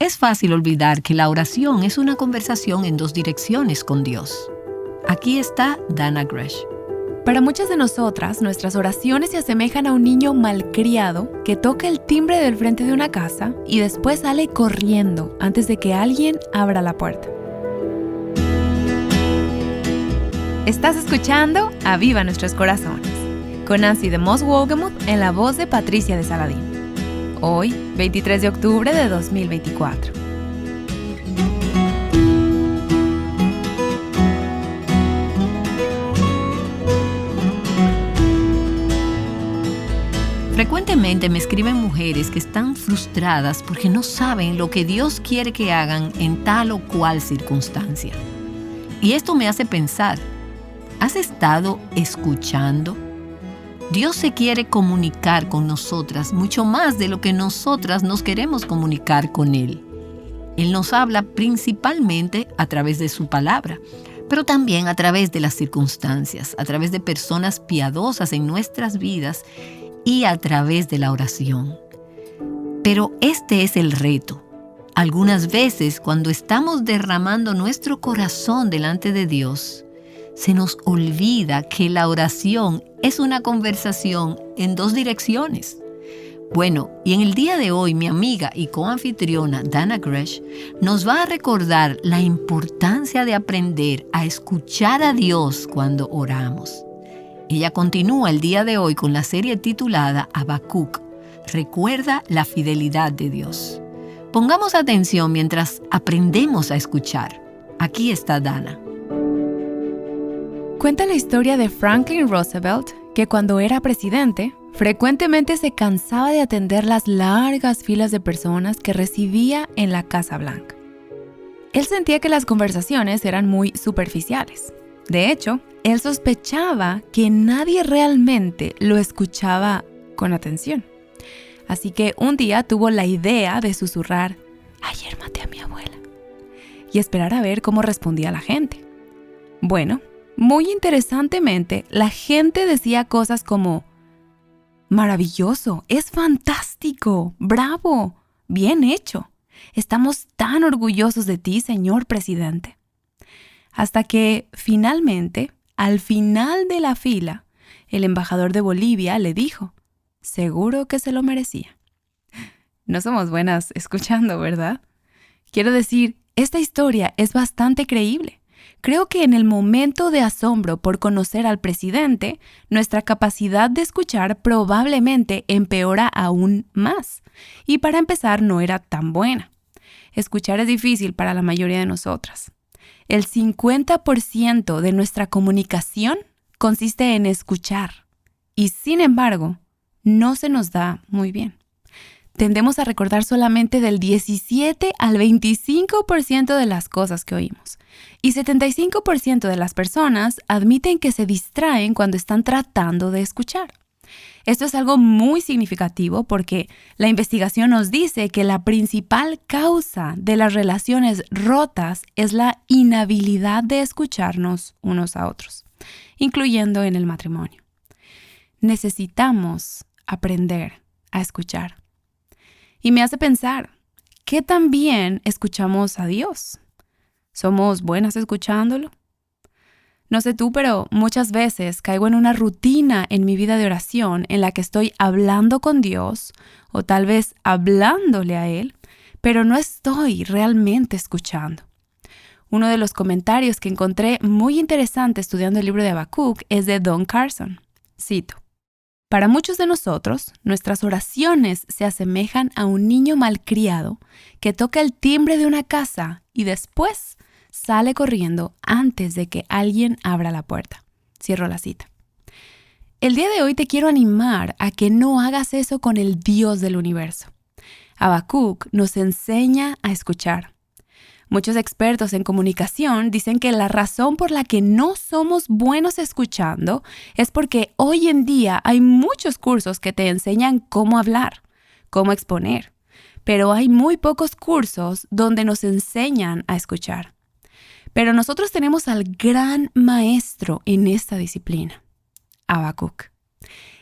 Es fácil olvidar que la oración es una conversación en dos direcciones con Dios. Aquí está Dannah Gresh. Para muchas de nosotras, nuestras oraciones se asemejan a un niño malcriado que toca el timbre del frente de una casa y después sale corriendo antes de que alguien abra la puerta. Estás escuchando Aviva Nuestros Corazones, con Nancy de Moss Wolgemuth en la voz de Patricia de Saladín. Hoy, 23 de octubre de 2024. Frecuentemente me escriben mujeres que están frustradas porque no saben lo que Dios quiere que hagan en tal o cual circunstancia. Y esto me hace pensar, ¿has estado escuchando? Dios se quiere comunicar con nosotras mucho más de lo que nosotras nos queremos comunicar con Él. Él nos habla principalmente a través de su palabra, pero también a través de las circunstancias, a través de personas piadosas en nuestras vidas y a través de la oración. Pero este es el reto. Algunas veces, cuando estamos derramando nuestro corazón delante de Dios, se nos olvida que la oración es una conversación en dos direcciones. Bueno, y en el día de hoy, mi amiga y coanfitriona Dannah Gresh nos va a recordar la importancia de aprender a escuchar a Dios cuando oramos. Ella continúa el día de hoy con la serie titulada Habacuc. Recuerda la fidelidad de Dios. Pongamos atención mientras aprendemos a escuchar. Aquí está Dannah. Cuenta la historia de Franklin Roosevelt, que cuando era presidente, frecuentemente se cansaba de atender las largas filas de personas que recibía en la Casa Blanca. Él sentía que las conversaciones eran muy superficiales. De hecho, él sospechaba que nadie realmente lo escuchaba con atención. Así que un día tuvo la idea de susurrar, «Ayer maté a mi abuela», y esperar a ver cómo respondía la gente. Bueno, muy interesantemente, la gente decía cosas como, «Maravilloso, es fantástico, bravo, bien hecho. Estamos tan orgullosos de ti, señor presidente». Hasta que, finalmente, al final de la fila, el embajador de Bolivia le dijo, «Seguro que se lo merecía». No somos buenas escuchando, ¿verdad? Quiero decir, esta historia es bastante creíble. Creo que en el momento de asombro por conocer al presidente, nuestra capacidad de escuchar probablemente empeora aún más. Y para empezar, no era tan buena. Escuchar es difícil para la mayoría de nosotras. El 50% de nuestra comunicación consiste en escuchar y, sin embargo, no se nos da muy bien. Tendemos a recordar solamente del 17 al 25% de las cosas que oímos y 75% de las personas admiten que se distraen cuando están tratando de escuchar. Esto es algo muy significativo porque la investigación nos dice que la principal causa de las relaciones rotas es la inhabilidad de escucharnos unos a otros, incluyendo en el matrimonio. Necesitamos aprender a escuchar. Y me hace pensar, ¿qué tan bien escuchamos a Dios? ¿Somos buenas escuchándolo? No sé tú, pero muchas veces caigo en una rutina en mi vida de oración en la que estoy hablando con Dios o tal vez hablándole a Él, pero no estoy realmente escuchando. Uno de los comentarios que encontré muy interesante estudiando el libro de Habacuc es de Don Carson. Cito: «Para muchos de nosotros, nuestras oraciones se asemejan a un niño malcriado que toca el timbre de una casa y después sale corriendo antes de que alguien abra la puerta». Cierro la cita. El día de hoy te quiero animar a que no hagas eso con el Dios del universo. Habacuc nos enseña a escuchar. Muchos expertos en comunicación dicen que la razón por la que no somos buenos escuchando es porque hoy en día hay muchos cursos que te enseñan cómo hablar, cómo exponer, pero hay muy pocos cursos donde nos enseñan a escuchar. Pero nosotros tenemos al gran maestro en esta disciplina, Habacuc.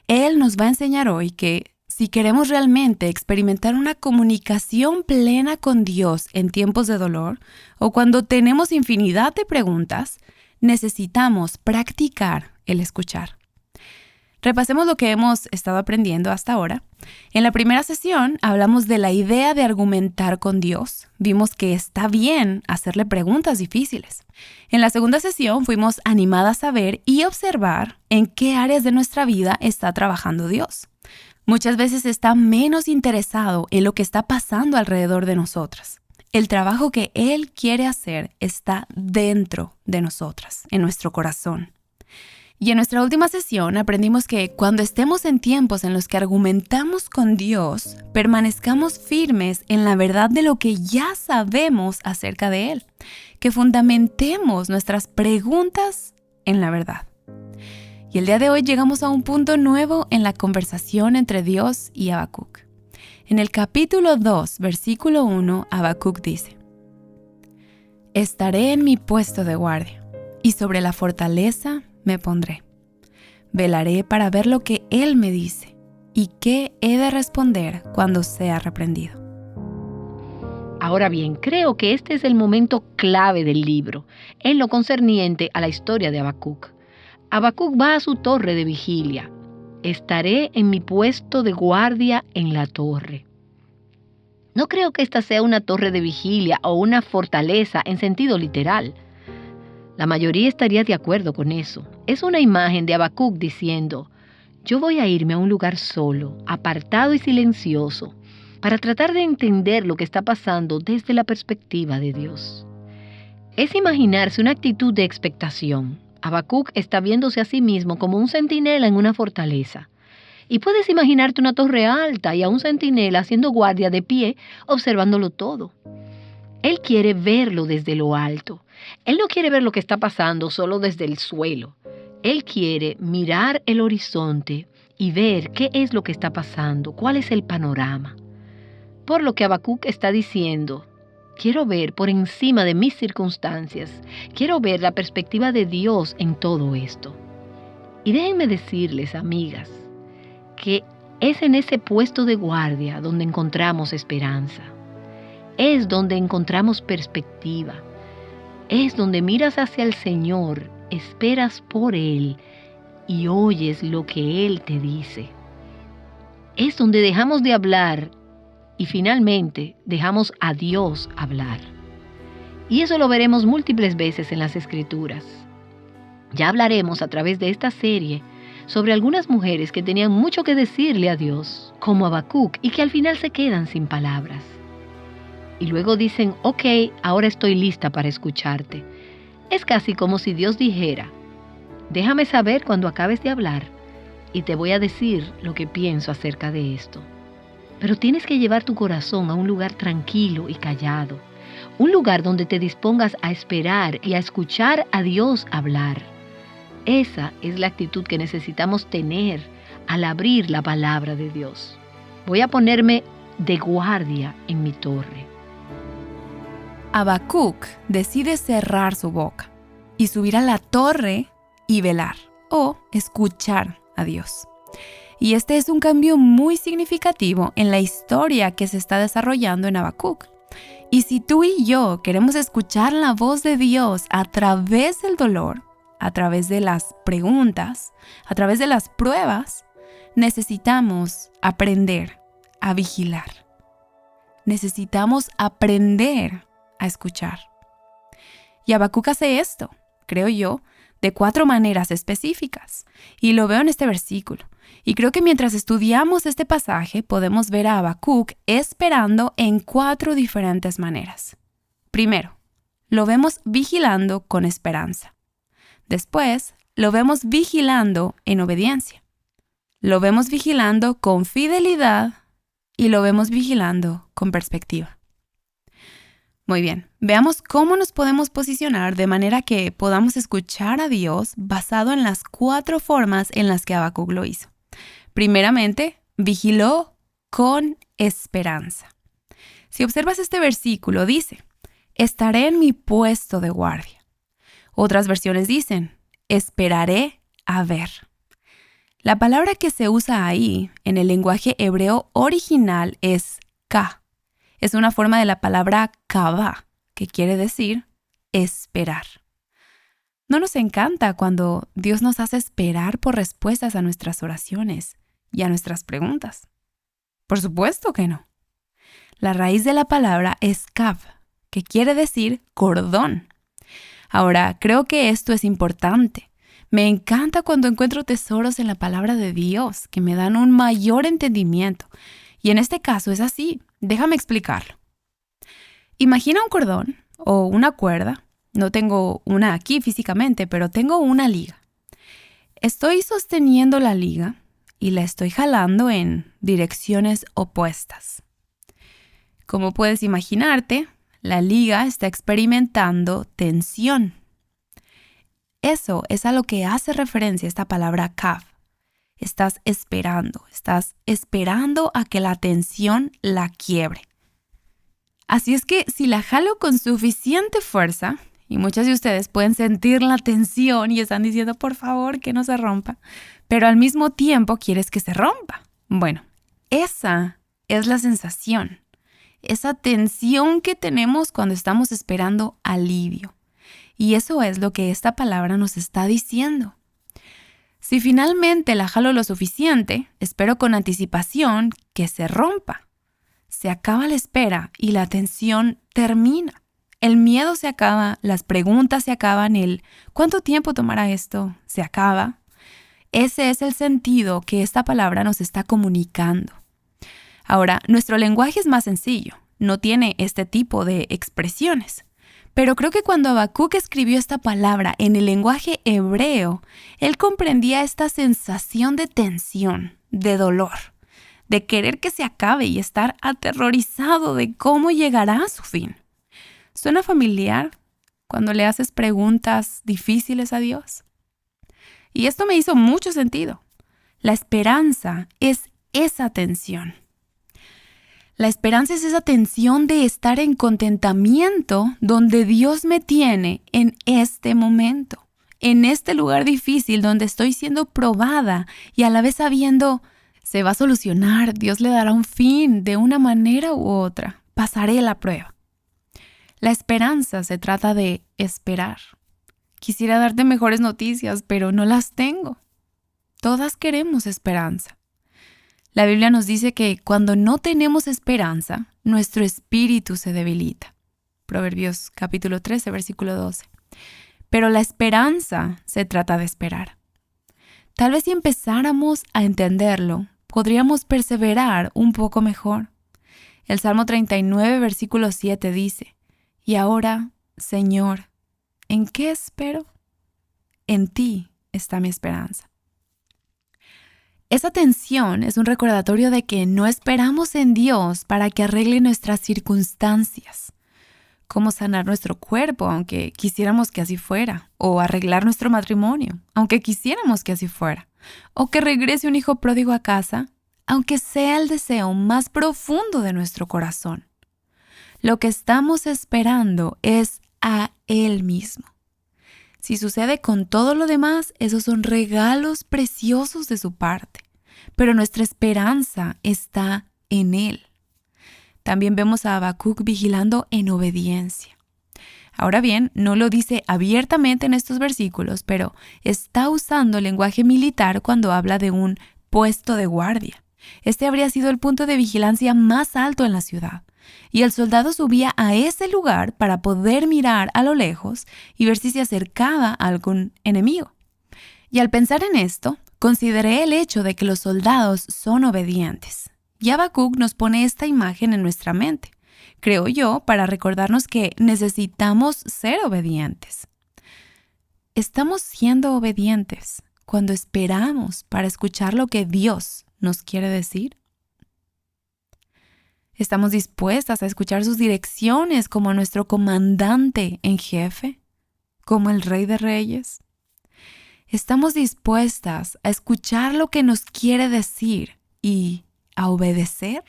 Él nos va a enseñar hoy que si queremos realmente experimentar una comunicación plena con Dios en tiempos de dolor o cuando tenemos infinidad de preguntas, necesitamos practicar el escuchar. Repasemos lo que hemos estado aprendiendo hasta ahora. En la primera sesión hablamos de la idea de argumentar con Dios. Vimos que está bien hacerle preguntas difíciles. En la segunda sesión fuimos animadas a ver y observar en qué áreas de nuestra vida está trabajando Dios. Muchas veces está menos interesado en lo que está pasando alrededor de nosotras. El trabajo que Él quiere hacer está dentro de nosotras, en nuestro corazón. Y en nuestra última sesión aprendimos que cuando estemos en tiempos en los que argumentamos con Dios, permanezcamos firmes en la verdad de lo que ya sabemos acerca de Él, que fundamentemos nuestras preguntas en la verdad. Y el día de hoy llegamos a un punto nuevo en la conversación entre Dios y Habacuc. En el capítulo 2, versículo 1, Habacuc dice: Estaré en mi puesto de guardia, y sobre la fortaleza me pondré. Velaré para ver lo que Él me dice, y qué he de responder cuando sea reprendido. Ahora bien, creo que este es el momento clave del libro, en lo concerniente a la historia de Habacuc. Habacuc va a su torre de vigilia. Estaré en mi puesto de guardia en la torre. No creo que esta sea una torre de vigilia o una fortaleza en sentido literal. La mayoría estaría de acuerdo con eso. Es una imagen de Habacuc diciendo: yo voy a irme a un lugar solo, apartado y silencioso, para tratar de entender lo que está pasando desde la perspectiva de Dios. Es imaginarse una actitud de expectación. Habacuc está viéndose a sí mismo como un centinela en una fortaleza. Y puedes imaginarte una torre alta y a un centinela haciendo guardia de pie, observándolo todo. Él quiere verlo desde lo alto. Él no quiere ver lo que está pasando solo desde el suelo. Él quiere mirar el horizonte y ver qué es lo que está pasando, cuál es el panorama. Por lo que Habacuc está diciendo: quiero ver por encima de mis circunstancias. Quiero ver la perspectiva de Dios en todo esto. Y déjenme decirles, amigas, que es en ese puesto de guardia donde encontramos esperanza. Es donde encontramos perspectiva. Es donde miras hacia el Señor, esperas por Él y oyes lo que Él te dice. Es donde dejamos de hablar y finalmente dejamos a Dios hablar. Y eso lo veremos múltiples veces en las Escrituras. Ya hablaremos a través de esta serie sobre algunas mujeres que tenían mucho que decirle a Dios, como Habacuc, y que al final se quedan sin palabras. Y luego dicen: ok, ahora estoy lista para escucharte. Es casi como si Dios dijera: déjame saber cuando acabes de hablar y te voy a decir lo que pienso acerca de esto. Pero tienes que llevar tu corazón a un lugar tranquilo y callado, un lugar donde te dispongas a esperar y a escuchar a Dios hablar. Esa es la actitud que necesitamos tener al abrir la palabra de Dios. Voy a ponerme de guardia en mi torre. Habacuc decide cerrar su boca y subir a la torre y velar o escuchar a Dios. Y este es un cambio muy significativo en la historia que se está desarrollando en Habacuc. Y si tú y yo queremos escuchar la voz de Dios a través del dolor, a través de las preguntas, a través de las pruebas, necesitamos aprender a vigilar. Necesitamos aprender a escuchar. Y Habacuc hace esto, creo yo, de 4 maneras específicas. Y lo veo en este versículo. Y creo que mientras estudiamos este pasaje podemos ver a Habacuc esperando en 4 diferentes maneras. Primero, lo vemos vigilando con esperanza. Después, lo vemos vigilando en obediencia. Lo vemos vigilando con fidelidad y lo vemos vigilando con perspectiva. Muy bien, veamos cómo nos podemos posicionar de manera que podamos escuchar a Dios basado en las 4 formas en las que Habacuc lo hizo. Primeramente, vigiló con esperanza. Si observas este versículo, dice: estaré en mi puesto de guardia. Otras versiones dicen: esperaré a ver. La palabra que se usa ahí en el lenguaje hebreo original es ka. Es una forma de la palabra kavá, que quiere decir esperar. ¿No nos encanta cuando Dios nos hace esperar por respuestas a nuestras oraciones y a nuestras preguntas? Por supuesto que no. La raíz de la palabra es kav, que quiere decir cordón. Ahora, creo que esto es importante. Me encanta cuando encuentro tesoros en la palabra de Dios que me dan un mayor entendimiento. Y en este caso es así. Déjame explicarlo. Imagina un cordón o una cuerda. No tengo una aquí físicamente, pero tengo una liga. Estoy sosteniendo la liga y la estoy jalando en direcciones opuestas. Como puedes imaginarte, la liga está experimentando tensión. Eso es a lo que hace referencia esta palabra kav. Estás esperando a que la tensión la quiebre. Así es que si la jalo con suficiente fuerza, y muchos de ustedes pueden sentir la tensión y están diciendo, por favor, que no se rompa, pero al mismo tiempo quieres que se rompa. Bueno, esa es la sensación, esa tensión que tenemos cuando estamos esperando alivio. Y eso es lo que esta palabra nos está diciendo. Si finalmente la jalo lo suficiente, espero con anticipación que se rompa. Se acaba la espera y la tensión termina. El miedo se acaba, las preguntas se acaban, el ¿cuánto tiempo tomará esto? Se acaba. Ese es el sentido que esta palabra nos está comunicando. Ahora, nuestro lenguaje es más sencillo, no tiene este tipo de expresiones. Pero creo que cuando Habacuc escribió esta palabra en el lenguaje hebreo, él comprendía esta sensación de tensión, de dolor, de querer que se acabe y estar aterrorizado de cómo llegará a su fin. ¿Suena familiar cuando le haces preguntas difíciles a Dios? Y esto me hizo mucho sentido. La esperanza es esa tensión. La esperanza es esa tensión de estar en contentamiento donde Dios me tiene en este momento, en este lugar difícil donde estoy siendo probada y a la vez sabiendo, se va a solucionar, Dios le dará un fin de una manera u otra, pasaré la prueba. La esperanza se trata de esperar. Quisiera darte mejores noticias, pero no las tengo. Todas queremos esperanza. La Biblia nos dice que cuando no tenemos esperanza, nuestro espíritu se debilita. Proverbios capítulo 13, versículo 12. Pero la esperanza se trata de esperar. Tal vez si empezáramos a entenderlo, podríamos perseverar un poco mejor. El Salmo 39, versículo 7 dice, «Y ahora, Señor, ¿en qué espero? En ti está mi esperanza». Esa tensión es un recordatorio de que no esperamos en Dios para que arregle nuestras circunstancias. Cómo sanar nuestro cuerpo, aunque quisiéramos que así fuera. O arreglar nuestro matrimonio, aunque quisiéramos que así fuera. O que regrese un hijo pródigo a casa, aunque sea el deseo más profundo de nuestro corazón. Lo que estamos esperando es a Él mismo. Si sucede con todo lo demás, esos son regalos preciosos de su parte. Pero nuestra esperanza está en Él. También vemos a Habacuc vigilando en obediencia. Ahora bien, no lo dice abiertamente en estos versículos, pero está usando lenguaje militar cuando habla de un puesto de guardia. Este habría sido el punto de vigilancia más alto en la ciudad. Y el soldado subía a ese lugar para poder mirar a lo lejos y ver si se acercaba a algún enemigo. Y al pensar en esto, consideré el hecho de que los soldados son obedientes. Y Habacuc nos pone esta imagen en nuestra mente, creo yo, para recordarnos que necesitamos ser obedientes. Estamos siendo obedientes cuando esperamos para escuchar lo que Dios nos quiere decir. ¿Estamos dispuestas a escuchar sus direcciones como nuestro comandante en jefe, como el Rey de Reyes? ¿Estamos dispuestas a escuchar lo que nos quiere decir y a obedecer?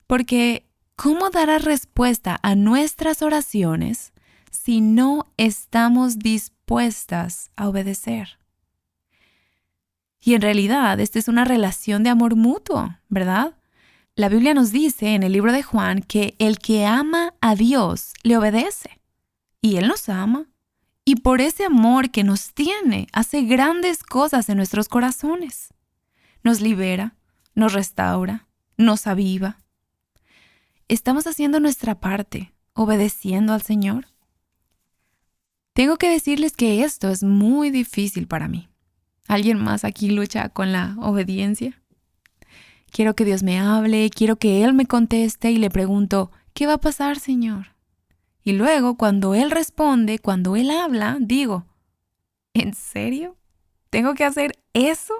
Porque, ¿cómo dará respuesta a nuestras oraciones si no estamos dispuestas a obedecer? Y en realidad, esta es una relación de amor mutuo, ¿verdad? La Biblia nos dice en el libro de Juan que el que ama a Dios le obedece. Y Él nos ama. Y por ese amor que nos tiene, hace grandes cosas en nuestros corazones. Nos libera, nos restaura, nos aviva. ¿Estamos haciendo nuestra parte, obedeciendo al Señor? Tengo que decirles que esto es muy difícil para mí. ¿Alguien más aquí lucha con la obediencia? Quiero que Dios me hable, quiero que Él me conteste y le pregunto, ¿qué va a pasar, Señor? Y luego, cuando Él responde, cuando Él habla, digo, ¿en serio? ¿Tengo que hacer eso?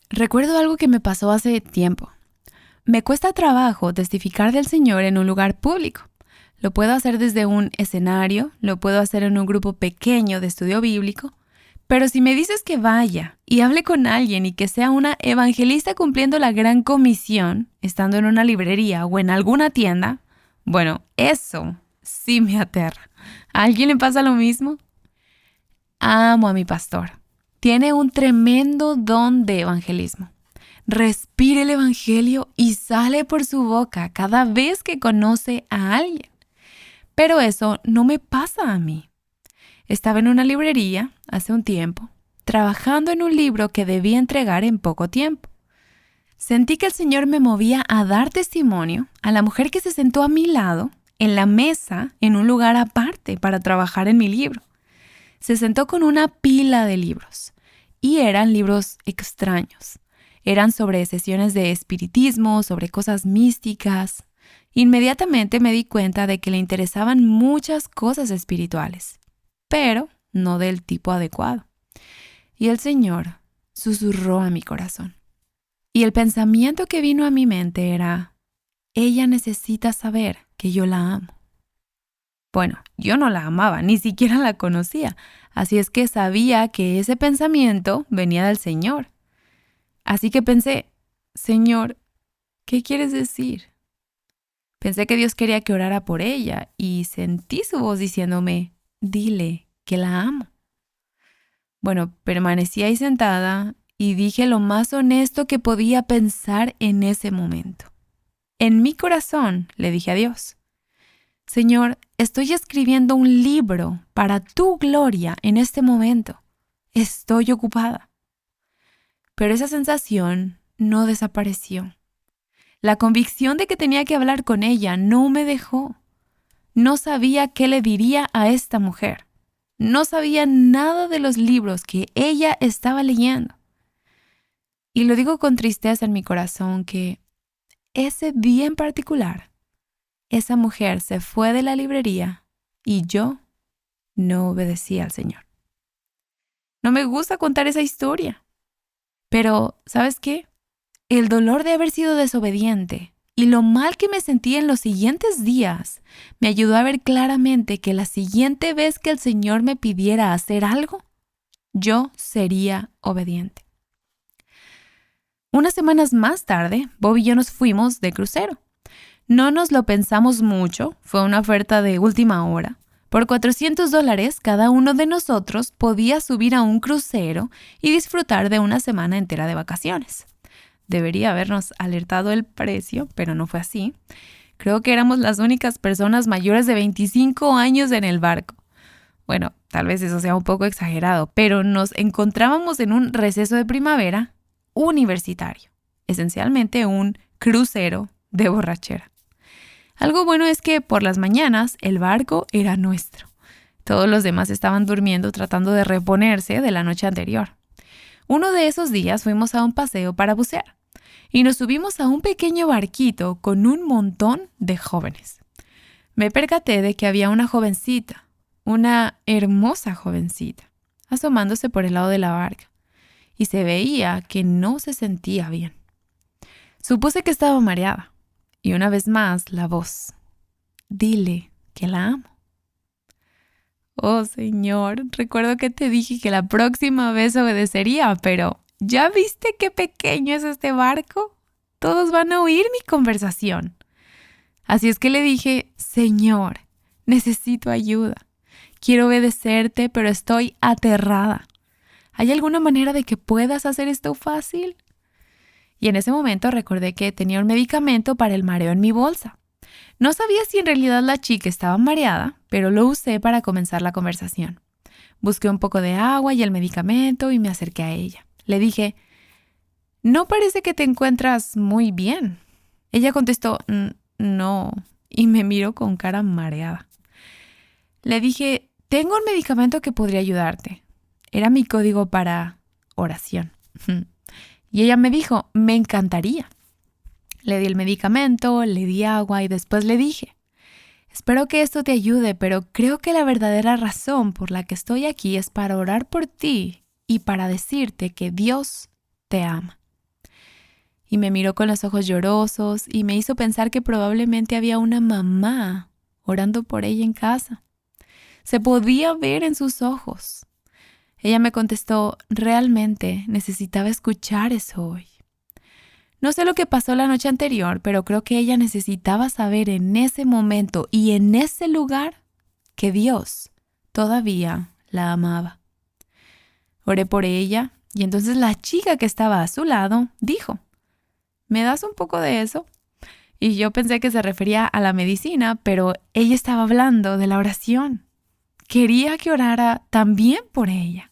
Recuerdo algo que me pasó hace tiempo. Me cuesta trabajo testificar del Señor en un lugar público. Lo puedo hacer desde un escenario, lo puedo hacer en un grupo pequeño de estudio bíblico, pero si me dices que vaya y hable con alguien y que sea una evangelista cumpliendo la gran comisión, estando en una librería o en alguna tienda, bueno, eso sí me aterra. ¿A alguien le pasa lo mismo? Amo a mi pastor. Tiene un tremendo don de evangelismo. Respira el evangelio y sale por su boca cada vez que conoce a alguien. Pero eso no me pasa a mí. Estaba en una librería hace un tiempo, trabajando en un libro que debía entregar en poco tiempo. Sentí que el Señor me movía a dar testimonio a la mujer que se sentó a mi lado en la mesa en un lugar aparte para trabajar en mi libro. Se sentó con una pila de libros y eran libros extraños. Eran sobre sesiones de espiritismo, sobre cosas místicas. Inmediatamente me di cuenta de que le interesaban muchas cosas espirituales, pero no del tipo adecuado. Y el Señor susurró a mi corazón. Y el pensamiento que vino a mi mente era, ella necesita saber que yo la amo. Bueno, yo no la amaba, ni siquiera la conocía, así es que sabía que ese pensamiento venía del Señor. Así que pensé, Señor, ¿qué quieres decir? Pensé que Dios quería que orara por ella y sentí su voz diciéndome, dile que la amo. Bueno, permanecí ahí sentada y dije lo más honesto que podía pensar en ese momento. En mi corazón le dije a Dios, Señor, estoy escribiendo un libro para tu gloria en este momento. Estoy ocupada. Pero esa sensación no desapareció. La convicción de que tenía que hablar con ella no me dejó. No sabía qué le diría a esta mujer. No sabía nada de los libros que ella estaba leyendo. Y lo digo con tristeza en mi corazón que ese día en particular, esa mujer se fue de la librería y yo no obedecí al Señor. No me gusta contar esa historia. Pero, ¿sabes qué? El dolor de haber sido desobediente y lo mal que me sentí en los siguientes días me ayudó a ver claramente que la siguiente vez que el Señor me pidiera hacer algo, yo sería obediente. Unas semanas más tarde, Bob y yo nos fuimos de crucero. No nos lo pensamos mucho, fue una oferta de última hora. Por $400 cada uno de nosotros podía subir a un crucero y disfrutar de una semana entera de vacaciones. Debería habernos alertado el precio, pero no fue así. Creo que éramos las únicas personas mayores de 25 años en el barco. Bueno, tal vez eso sea un poco exagerado, pero nos encontrábamos en un receso de primavera universitario, esencialmente un crucero de borrachera. Algo bueno es que por las mañanas el barco era nuestro. Todos los demás estaban durmiendo tratando de reponerse de la noche anterior. Uno de esos días fuimos a un paseo para bucear y nos subimos a un pequeño barquito con un montón de jóvenes. Me percaté de que había una jovencita, una hermosa jovencita, asomándose por el lado de la barca y se veía que no se sentía bien. Supuse que estaba mareada. Y una vez más, la voz. Dile que la amo. Oh, Señor, recuerdo que te dije que la próxima vez obedecería, pero ¿ya viste qué pequeño es este barco? Todos van a oír mi conversación. Así es que le dije, Señor, necesito ayuda. Quiero obedecerte, pero estoy aterrada. ¿Hay alguna manera de que puedas hacer esto fácil? Y en ese momento recordé que tenía un medicamento para el mareo en mi bolsa. No sabía si en realidad la chica estaba mareada, pero lo usé para comenzar la conversación. Busqué un poco de agua y el medicamento y me acerqué a ella. Le dije, «No parece que te encuentras muy bien». Ella contestó, «No», y me miró con cara mareada. Le dije, «Tengo un medicamento que podría ayudarte». Era mi código para oración. Y ella me dijo, «Me encantaría». Le di el medicamento, le di agua y después le dije, «Espero que esto te ayude, pero creo que la verdadera razón por la que estoy aquí es para orar por ti y para decirte que Dios te ama». Y me miró con los ojos llorosos y me hizo pensar que probablemente había una mamá orando por ella en casa. Se podía ver en sus ojos. Ella me contestó, «Realmente necesitaba escuchar eso hoy». No sé lo que pasó la noche anterior, pero creo que ella necesitaba saber en ese momento y en ese lugar que Dios todavía la amaba. Oré por ella y entonces la chica que estaba a su lado dijo, «¿Me das un poco de eso?». Y yo pensé que se refería a la medicina, pero ella estaba hablando de la oración. Quería que orara también por ella.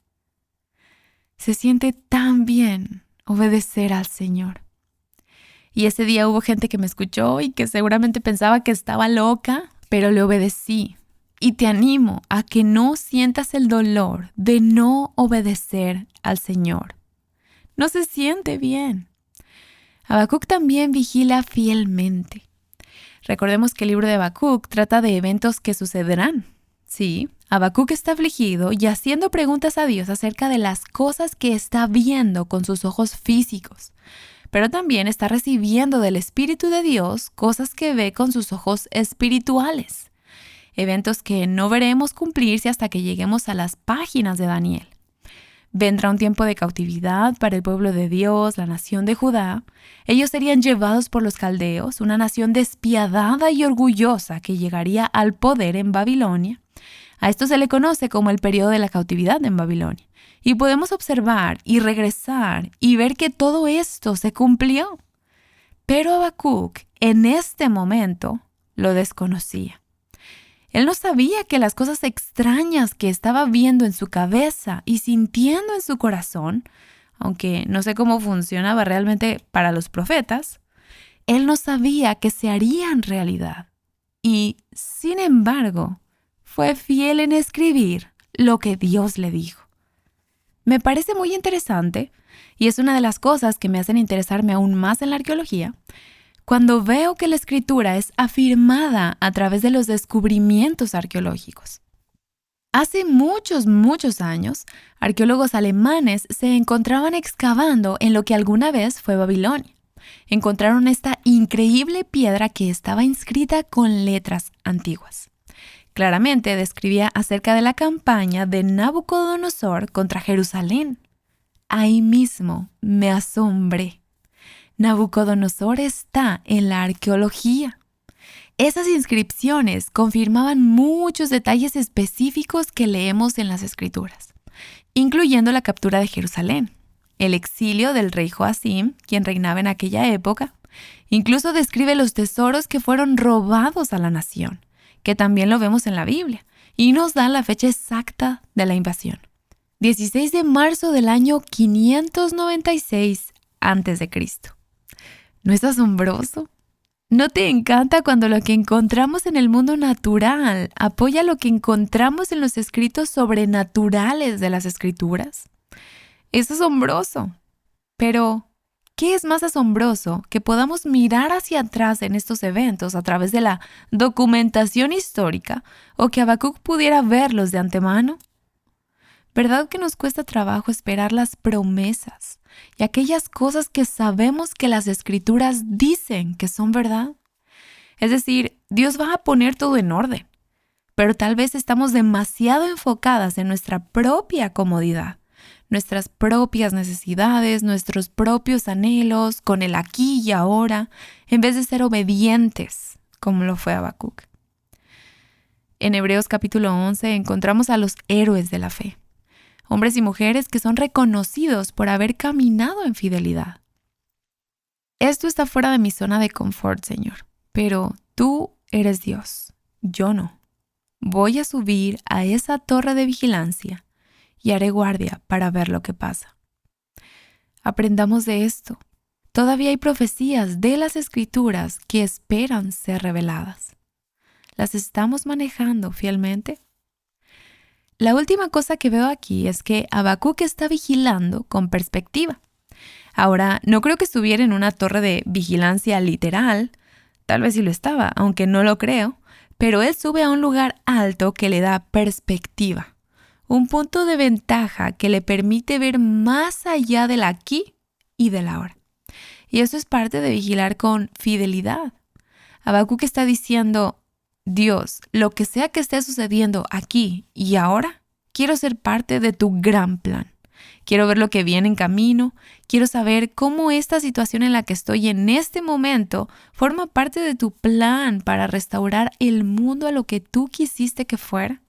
Se siente tan bien obedecer al Señor. Y ese día hubo gente que me escuchó y que seguramente pensaba que estaba loca, pero le obedecí. Y te animo a que no sientas el dolor de no obedecer al Señor. No se siente bien. Habacuc también vigila fielmente. Recordemos que el libro de Habacuc trata de eventos que sucederán. Sí, Habacuc está afligido y haciendo preguntas a Dios acerca de las cosas que está viendo con sus ojos físicos, pero también está recibiendo del Espíritu de Dios cosas que ve con sus ojos espirituales, eventos que no veremos cumplirse hasta que lleguemos a las páginas de Daniel. Vendrá un tiempo de cautividad para el pueblo de Dios, la nación de Judá. Ellos serían llevados por los caldeos, una nación despiadada y orgullosa que llegaría al poder en Babilonia. A esto se le conoce como el periodo de la cautividad en Babilonia. Y podemos observar y regresar y ver que todo esto se cumplió. Pero Habacuc, en este momento, lo desconocía. Él no sabía que las cosas extrañas que estaba viendo en su cabeza y sintiendo en su corazón, aunque no sé cómo funcionaba realmente para los profetas, él no sabía que se harían realidad. Y, sin embargo, fue fiel en escribir lo que Dios le dijo. Me parece muy interesante, y es una de las cosas que me hacen interesarme aún más en la arqueología, cuando veo que la escritura es afirmada a través de los descubrimientos arqueológicos. Hace muchos años, arqueólogos alemanes se encontraban excavando en lo que alguna vez fue Babilonia. Encontraron esta increíble piedra que estaba inscrita con letras antiguas. Claramente describía acerca de la campaña de Nabucodonosor contra Jerusalén. Ahí mismo me asombré. Nabucodonosor está en la arqueología. Esas inscripciones confirmaban muchos detalles específicos que leemos en las Escrituras, incluyendo la captura de Jerusalén, el exilio del rey Joacim, quien reinaba en aquella época. Incluso describe los tesoros que fueron robados a la nación, que también lo vemos en la Biblia, y nos da la fecha exacta de la invasión. 16 de marzo del año 596 a.C. ¿No es asombroso? ¿No te encanta cuando lo que encontramos en el mundo natural apoya lo que encontramos en los escritos sobrenaturales de las Escrituras? Es asombroso. Pero, ¿qué es más asombroso que podamos mirar hacia atrás en estos eventos a través de la documentación histórica o que Habacuc pudiera verlos de antemano? ¿Verdad que nos cuesta trabajo esperar las promesas y aquellas cosas que sabemos que las Escrituras dicen que son verdad? Es decir, Dios va a poner todo en orden, pero tal vez estamos demasiado enfocadas en nuestra propia comodidad, nuestras propias necesidades, nuestros propios anhelos, con el aquí y ahora, en vez de ser obedientes, como lo fue Habacuc. En Hebreos capítulo 11 encontramos a los héroes de la fe. hombres y mujeres que son reconocidos por haber caminado en fidelidad. Esto está fuera de mi zona de confort, Señor, pero tú eres Dios, yo no. Voy a subir a esa torre de vigilancia y haré guardia para ver lo que pasa. Aprendamos de esto. Todavía hay profecías de las Escrituras que esperan ser reveladas. ¿Las estamos manejando fielmente? La última cosa que veo aquí es que Habacuc está vigilando con perspectiva. Ahora, no creo que estuviera en una torre de vigilancia literal, tal vez sí lo estaba, aunque no lo creo, pero él sube a un lugar alto que le da perspectiva, un punto de ventaja que le permite ver más allá del aquí y del ahora. Y eso es parte de vigilar con fidelidad. Habacuc está diciendo, Dios, lo que sea que esté sucediendo aquí y ahora, quiero ser parte de tu gran plan. Quiero ver lo que viene en camino, quiero saber cómo esta situación en la que estoy en este momento forma parte de tu plan para restaurar el mundo a lo que tú quisiste que fuera.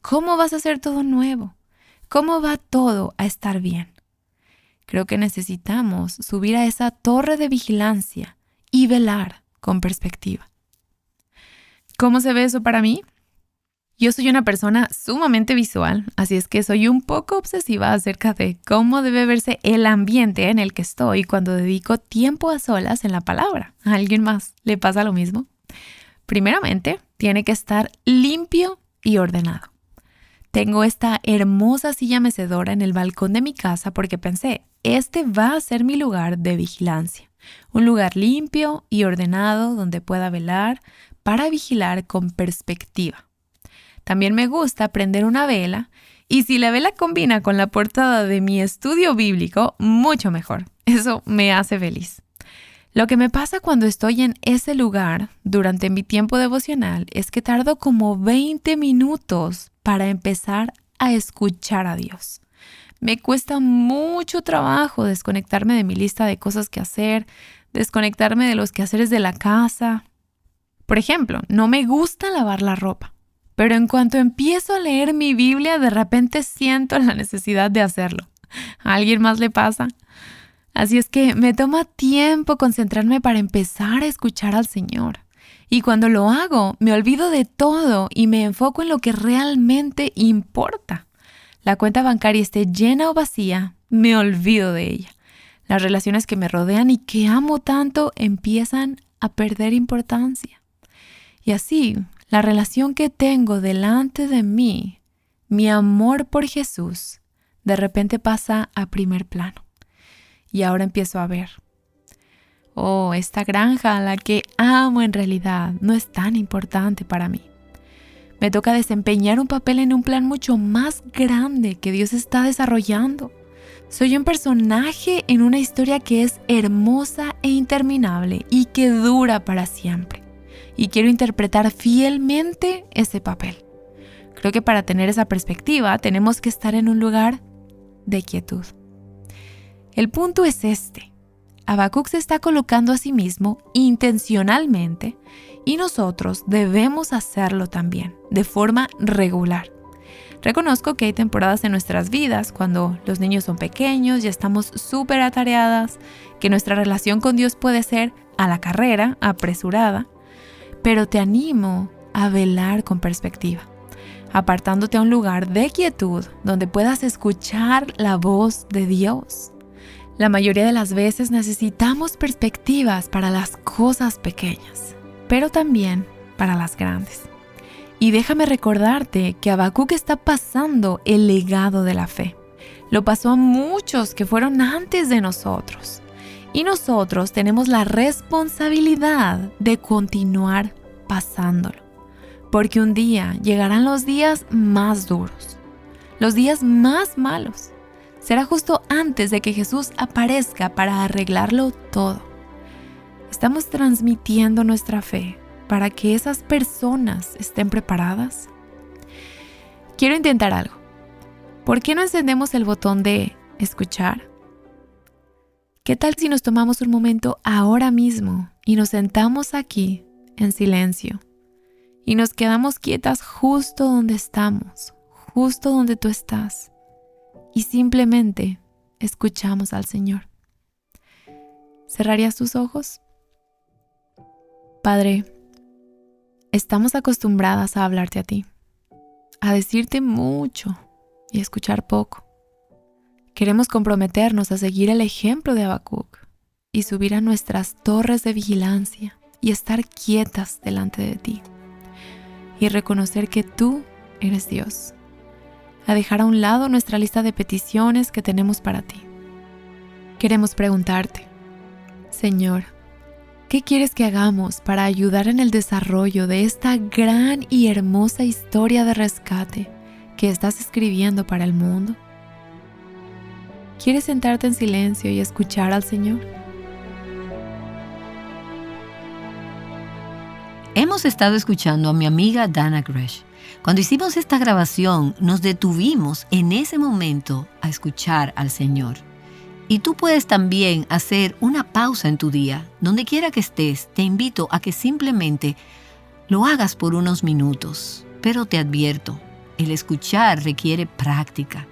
¿Cómo vas a hacer todo nuevo? ¿Cómo va todo a estar bien? Creo que necesitamos subir a esa torre de vigilancia y velar con perspectiva. ¿Cómo se ve eso para mí? Yo soy una persona sumamente visual, así es que soy un poco obsesiva acerca de cómo debe verse el ambiente en el que estoy cuando dedico tiempo a solas en la palabra. ¿A alguien más le pasa lo mismo? Primeramente, tiene que estar limpio y ordenado. Tengo esta hermosa silla mecedora en el balcón de mi casa porque pensé, este va a ser mi lugar de vigilancia. Un lugar limpio y ordenado donde pueda velar para vigilar con perspectiva. También me gusta prender una vela y si la vela combina con la portada de mi estudio bíblico, mucho mejor. Eso me hace feliz. Lo que me pasa cuando estoy en ese lugar durante mi tiempo devocional es que tardo como 20 minutos para empezar a escuchar a Dios. Me cuesta mucho trabajo desconectarme de mi lista de cosas que hacer, desconectarme de los quehaceres de la casa. Por ejemplo, no me gusta lavar la ropa. Pero en cuanto empiezo a leer mi Biblia, de repente siento la necesidad de hacerlo. ¿A alguien más le pasa? Así es que me toma tiempo concentrarme para empezar a escuchar al Señor. Y cuando lo hago, me olvido de todo y me enfoco en lo que realmente importa. La cuenta bancaria esté llena o vacía, me olvido de ella. Las relaciones que me rodean y que amo tanto empiezan a perder importancia. Y así, la relación que tengo delante de mí, mi amor por Jesús, de repente pasa a primer plano. Y ahora empiezo a ver, esta granja a la que amo en realidad no es tan importante para mí. Me toca desempeñar un papel en un plan mucho más grande que Dios está desarrollando. Soy un personaje en una historia que es hermosa e interminable y que dura para siempre. Y quiero interpretar fielmente ese papel. Creo que para tener esa perspectiva tenemos que estar en un lugar de quietud. El punto es este. Habacuc se está colocando a sí mismo intencionalmente y nosotros debemos hacerlo también, de forma regular. Reconozco que hay temporadas en nuestras vidas cuando los niños son pequeños, ya estamos súper atareadas, que nuestra relación con Dios puede ser a la carrera, apresurada, pero te animo a velar con perspectiva, apartándote a un lugar de quietud donde puedas escuchar la voz de Dios. La mayoría de las veces necesitamos perspectivas para las cosas pequeñas, pero también para las grandes. Y déjame recordarte que Habacuc está pasando el legado de la fe. Lo pasó a muchos que fueron antes de nosotros. Y nosotros tenemos la responsabilidad de continuar pasándolo. Porque un día llegarán los días más duros, los días más malos. Será justo antes de que Jesús aparezca para arreglarlo todo. ¿Estamos transmitiendo nuestra fe para que esas personas estén preparadas? Quiero intentar algo. ¿Por qué no encendemos el botón de escuchar? ¿Qué tal si nos tomamos un momento ahora mismo y nos sentamos aquí en silencio y nos quedamos quietas justo donde estamos, justo donde tú estás, y simplemente escuchamos al Señor. ¿Cerrarías tus ojos? Padre, estamos acostumbradas a hablarte a ti, a decirte mucho y escuchar poco. Queremos comprometernos a seguir el ejemplo de Habacuc y subir a nuestras torres de vigilancia y estar quietas delante de ti y reconocer que tú eres Dios, a dejar a un lado nuestra lista de peticiones que tenemos para ti. Queremos preguntarte, Señor, ¿qué quieres que hagamos para ayudar en el desarrollo de esta gran y hermosa historia de rescate que estás escribiendo para el mundo? ¿Quieres sentarte en silencio y escuchar al Señor? Hemos estado escuchando a mi amiga Dana Gresh. Cuando hicimos esta grabación, nos detuvimos en ese momento a escuchar al Señor. Y tú puedes también hacer una pausa en tu día. Donde quiera que estés, te invito a que simplemente lo hagas por unos minutos. Pero te advierto, el escuchar requiere práctica,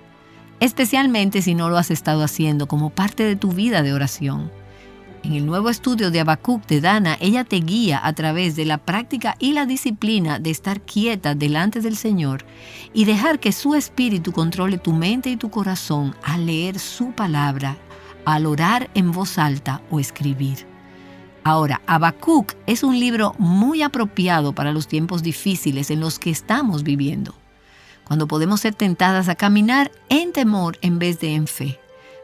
especialmente si no lo has estado haciendo como parte de tu vida de oración. En el nuevo estudio de Habacuc de Dana, ella te guía a través de la práctica y la disciplina de estar quieta delante del Señor y dejar que su Espíritu controle tu mente y tu corazón al leer su palabra, al orar en voz alta o escribir. Ahora, Habacuc es un libro muy apropiado para los tiempos difíciles en los que estamos viviendo, cuando podemos ser tentadas a caminar en temor en vez de en fe.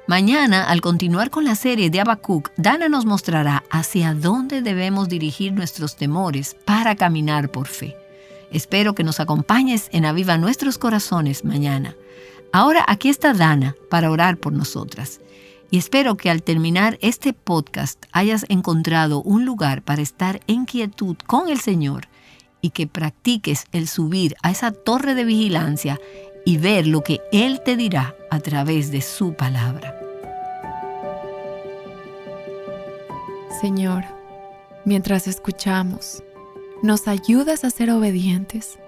Mañana, al continuar con la serie de Habacuc, Dana nos mostrará hacia dónde debemos dirigir nuestros temores para caminar por fe. Espero que nos acompañes en Aviva Nuestros Corazones mañana. Ahora aquí está Dana para orar por nosotras. Y espero que al terminar este podcast hayas encontrado un lugar para estar en quietud con el Señor y que practiques el subir a esa torre de vigilancia y ver lo que Él te dirá a través de su palabra. Señor, mientras escuchamos, nos ayudas a ser obedientes,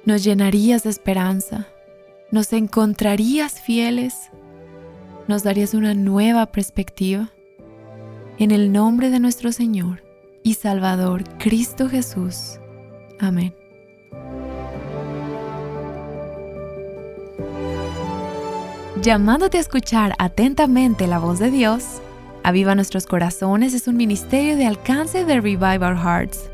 nos llenarías de esperanza, nos encontrarías fieles, nos darías una nueva perspectiva. En el nombre de nuestro Señor y Salvador, Cristo Jesús. Amén. Llamándote a escuchar atentamente la voz de Dios, Aviva Nuestros Corazones es un ministerio de alcance de Revive Our Hearts.